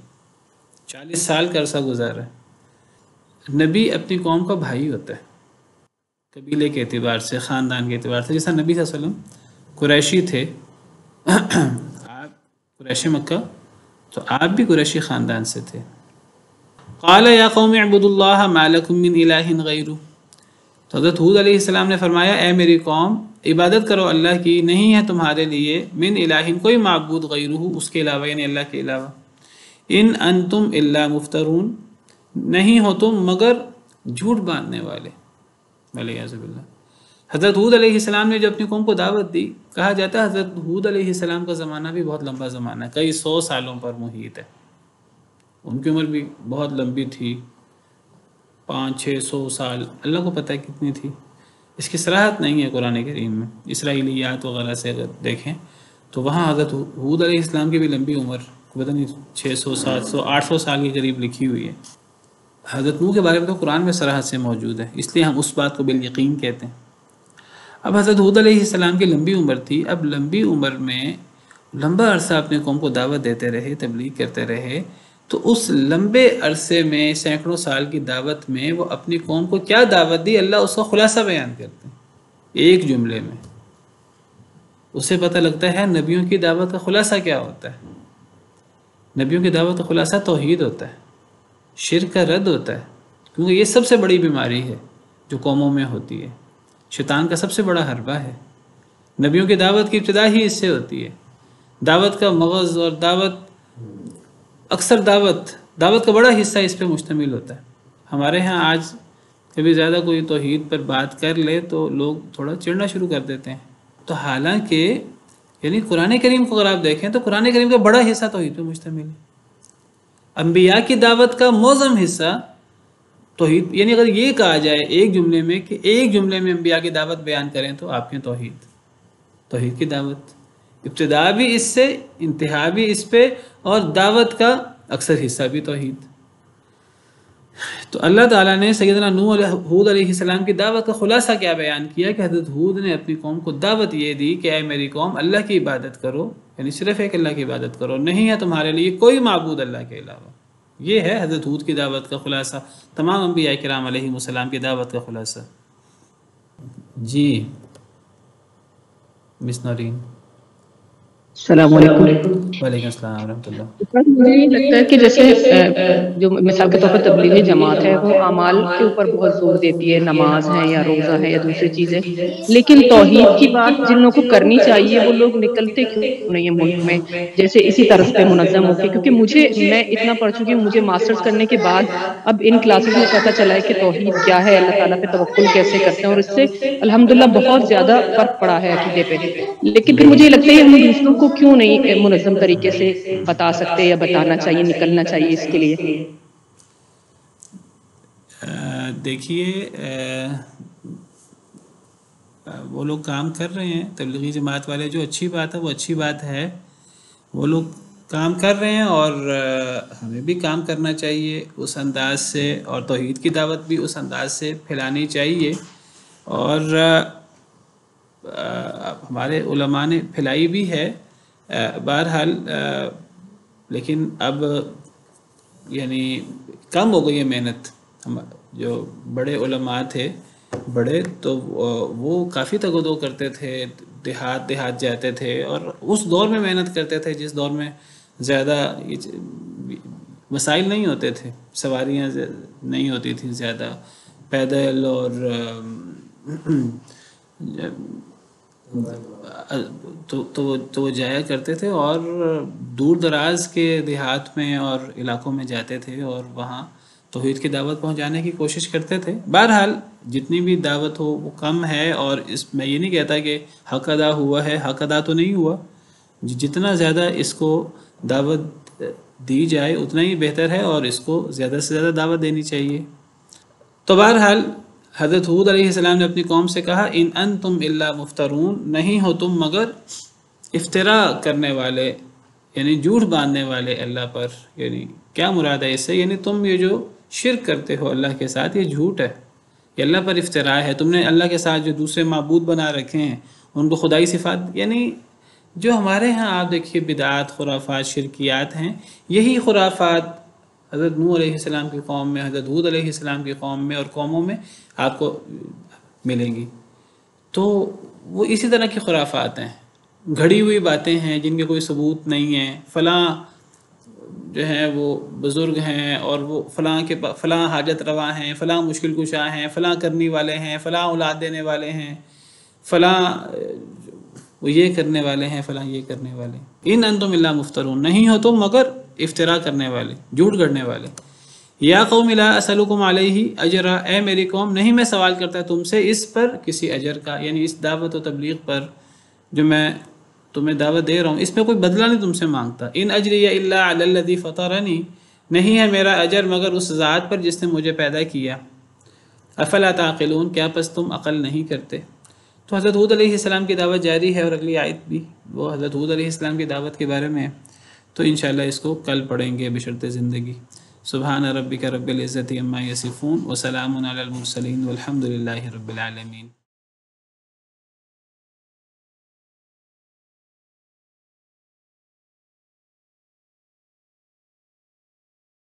S1: 40 سال کا عرصہ گزارا ہے۔ نبی اپنی قوم کا بھائی ہوتا ہے، قبیلے کے اعتبار سے، خاندان کے اعتبار سے۔ جیسا نبی صلی اللہ علیہ وسلم قریشی تھے، آپ قریشی مکہ، تو آپ بھی قریشی خاندان سے تھے۔ قال یا قوم اعبدوا اللہ ما لکم من الہ غیرہ، تو حضرت ہود علیہ السلام نے فرمایا اے میری قوم، عبادت کرو اللہ کی، نہیں ہے تمہارے لیے من الہ کوئی معبود غیرہ، اس کے علاوہ، یعنی اللہ کے علاوہ۔ ان انتم الا مفترون، نہیں ہو تم مگر جھوٹ باندھنے والے، والعیاذ باللہ۔ حضرت ہود علیہ السلام نے جب اپنی قوم کو دعوت دی، کہا جاتا ہے حضرت ہود علیہ السلام کا زمانہ بھی بہت لمبا زمانہ ہے، کئی 100 سالوں پر محیط ہے۔ ان کی عمر بھی بہت لمبی تھی، 500-600 سال، اللہ کو پتہ ہے کتنی تھی، اس کی صراحت نہیں ہے قرآن کریم میں۔ اسرائیلیات وغیرہ سے اگر دیکھیں تو وہاں حضرت ہود علیہ السلام کی بھی لمبی عمر، پتہ نہیں 600 700 800 سال کے قریب لکھی ہوئی ہے۔ حضرت نوح کے بارے میں تو قرآن میں صراحت سے موجود ہے، اس لیے ہم اس بات کو بالیقین کہتے ہیں۔ اب حضرت ہود علیہ السلام کی لمبی عمر تھی، اب لمبی عمر میں لمبا عرصہ اپنے قوم کو دعوت دیتے رہے، تبلیغ کرتے رہے، تو اس لمبے عرصے میں، سینکڑوں سال کی دعوت میں، وہ اپنی قوم کو کیا دعوت دی، اللہ اس کا خلاصہ بیان کرتے ہیں ایک جملے میں۔ اس سے پتہ لگتا ہے نبیوں کی دعوت کا خلاصہ کیا ہوتا ہے۔ نبیوں کی دعوت کا خلاصہ توحید ہوتا ہے، شرک کا رد ہوتا ہے، کیونکہ یہ سب سے بڑی بیماری ہے جو قوموں میں ہوتی ہے، شیطان کا سب سے بڑا حربہ ہے۔ نبیوں کی دعوت کی ابتدا ہی اس سے ہوتی ہے۔ دعوت کا مغز اور اکثر دعوت کا بڑا حصہ اس پہ مشتمل ہوتا ہے۔ ہمارے ہاں آج کبھی زیادہ کوئی توحید پر بات کر لے تو لوگ تھوڑا چڑھنا شروع کر دیتے ہیں، تو حالانکہ یعنی قرآن کریم کو اگر آپ دیکھیں تو قرآن کریم کا بڑا حصہ توحید پہ مشتمل ہے۔ انبیاء کی دعوت کا معظم حصہ توحید، یعنی اگر یہ کہا جائے ایک جملے میں کہ ایک جملے میں انبیاء کی دعوت بیان کریں تو آپ کے توحید کی دعوت، ابتدا بھی اس سے، انتہا بھی اس پہ، اور دعوت کا اکثر حصہ بھی توحید۔ تو اللہ تعالیٰ نے سیدنا نوح ہود علیہ السلام کی دعوت کا خلاصہ کیا بیان کیا کہ حضرت ہود نے اپنی قوم کو دعوت یہ دی کہ اے میری قوم اللہ کی عبادت کرو، یعنی صرف ایک اللہ کی عبادت کرو، نہیں ہے تمہارے لیے کوئی معبود اللہ کے علاوہ۔ یہ ہے حضرت ہود کی دعوت کا خلاصہ، تمام انبیاء کرام علیہ السلام کی دعوت کا خلاصہ۔ جی مس نورین۔
S4: السلام علیکم۔
S1: وعلیکم السلام ورحمۃ اللہ۔
S4: مجھے یہ لگتا ہے کہ جیسے جو مثال کے طور پر تبلیغی جماعت ہے وہ اعمال کے اوپر بہت زور دیتی ہے، نماز ہے یا روزہ ہے یا دوسری چیزیں، لیکن توحید کی بات جن لوگوں کو کرنی چاہیے وہ لوگ نکلتے کیوں نہیں ہیں ملک میں جیسے اسی طرز پہ منظم ہو کے؟ کیونکہ میں اتنا پڑھ چکی ہوں، مجھے ماسٹرز کرنے کے بعد اب ان کلاسز میں پتہ چلا ہے کہ توحید کیا ہے، اللہ تعالیٰ پہ توکل کیسے کرتے ہیں، اور اس سے الحمدللہ بہت زیادہ فرق پڑا ہے عقیدے پہ۔ لیکن پھر مجھے یہ لگتا ہے ہم دوسروں کو کیوں نہیں منظم طریقے سے بتا سکتے یا بتانا چاہیے، نکلنا چاہیے اس کے لیے؟
S1: دیکھیے وہ لوگ کام کر رہے ہیں، تبلیغی جماعت والے، جو اچھی بات ہے وہ اچھی بات ہے، وہ لوگ کام کر رہے ہیں، اور ہمیں بھی کام کرنا چاہیے اس انداز سے، اور توحید کی دعوت بھی اس انداز سے پھیلانی چاہیے، اور ہمارے علماء نے پھیلائی بھی ہے بہرحال، لیکن اب یعنی کم ہو گئی ہے محنت۔ جو بڑے علماء تھے بڑے، تو وہ کافی تگ و دو کرتے تھے، دیہات جاتے تھے، اور اس دور میں محنت کرتے تھے جس دور میں زیادہ وسائل نہیں ہوتے تھے، سواریاں نہیں ہوتی تھیں زیادہ، پیدل، اور تو وہ جایا کرتے تھے، اور دور دراز کے دیہات میں اور علاقوں میں جاتے تھے، اور وہاں توحید کی دعوت پہنچانے کی کوشش کرتے تھے۔ بہرحال جتنی بھی دعوت ہو وہ کم ہے، اور میں یہ نہیں کہتا کہ حق ادا ہوا ہے، حق ادا تو نہیں ہوا، جتنا زیادہ اس کو دعوت دی جائے اتنا ہی بہتر ہے، اور اس کو زیادہ سے زیادہ دعوت دینی چاہیے۔ تو بہرحال حضرت ہود علیہ السلام نے اپنی قوم سے کہا ان انتم الا مفترون، نہیں ہو تم مگر افترا کرنے والے، یعنی جھوٹ باندھنے والے اللہ پر۔ یعنی کیا مراد ہے اس سے؟ یعنی تم یہ جو شرک کرتے ہو اللہ کے ساتھ، یہ جھوٹ ہے، یہ اللہ پر افتراء ہے۔ تم نے اللہ کے ساتھ جو دوسرے معبود بنا رکھے ہیں ان کو خدائی صفات، یعنی جو ہمارے ہاں آپ دیکھیے بدعات، خرافات، شرکیات ہیں، یہی خرافات حضرت نوح علیہ السلام کی قوم میں، حضرت ہود علیہ السلام کی قوم میں اور قوموں میں آپ کو ملیں گی۔ تو وہ اسی طرح کی خرافات ہیں، گھڑی ہوئی باتیں ہیں جن کے کوئی ثبوت نہیں ہے، فلاں جو ہیں وہ بزرگ ہیں، اور وہ فلاں حاجت روا ہیں، فلاں مشکل کشا ہیں، فلاں کرنی والے ہیں، فلاں اولاد دینے والے ہیں، فلاں وہ یہ کرنے والے ہیں، فلاں یہ کرنے والے ہیں۔ ان انتم الا مفترون، نہیں ہو تم مگر افتراء کرنے والے، جھوٹ گڑنے والے۔ یا قوم لا اسألکم علیہ اجرا، اے میری قوم نہیں میں سوال کرتا تم سے اس پر کسی اجر کا، یعنی اس دعوت و تبلیغ پر جو میں تمہیں دعوت دے رہا ہوں اس پہ کوئی بدلہ نہیں تم سے مانگتا۔ ان اجری الا علی الذی فطرنی، نہیں ہے میرا اجر مگر اس ذات پر جس نے مجھے پیدا کیا۔ افلا تعقلون، کیا پس تم عقل نہیں کرتے؟ تو حضرت ہود علیہ السلام کی دعوت جاری ہے، اور اگلی آیت بھی وہ حضرت ہود علیہ السلام کی دعوت کے بارے میں ہے، تو انشاءاللہ اس کو کل پڑھیں گے بشرط زندگی۔ سبحان ربک رب العزت عما یصفون وسلام علی المرسلین والحمد للہ رب العالمین۔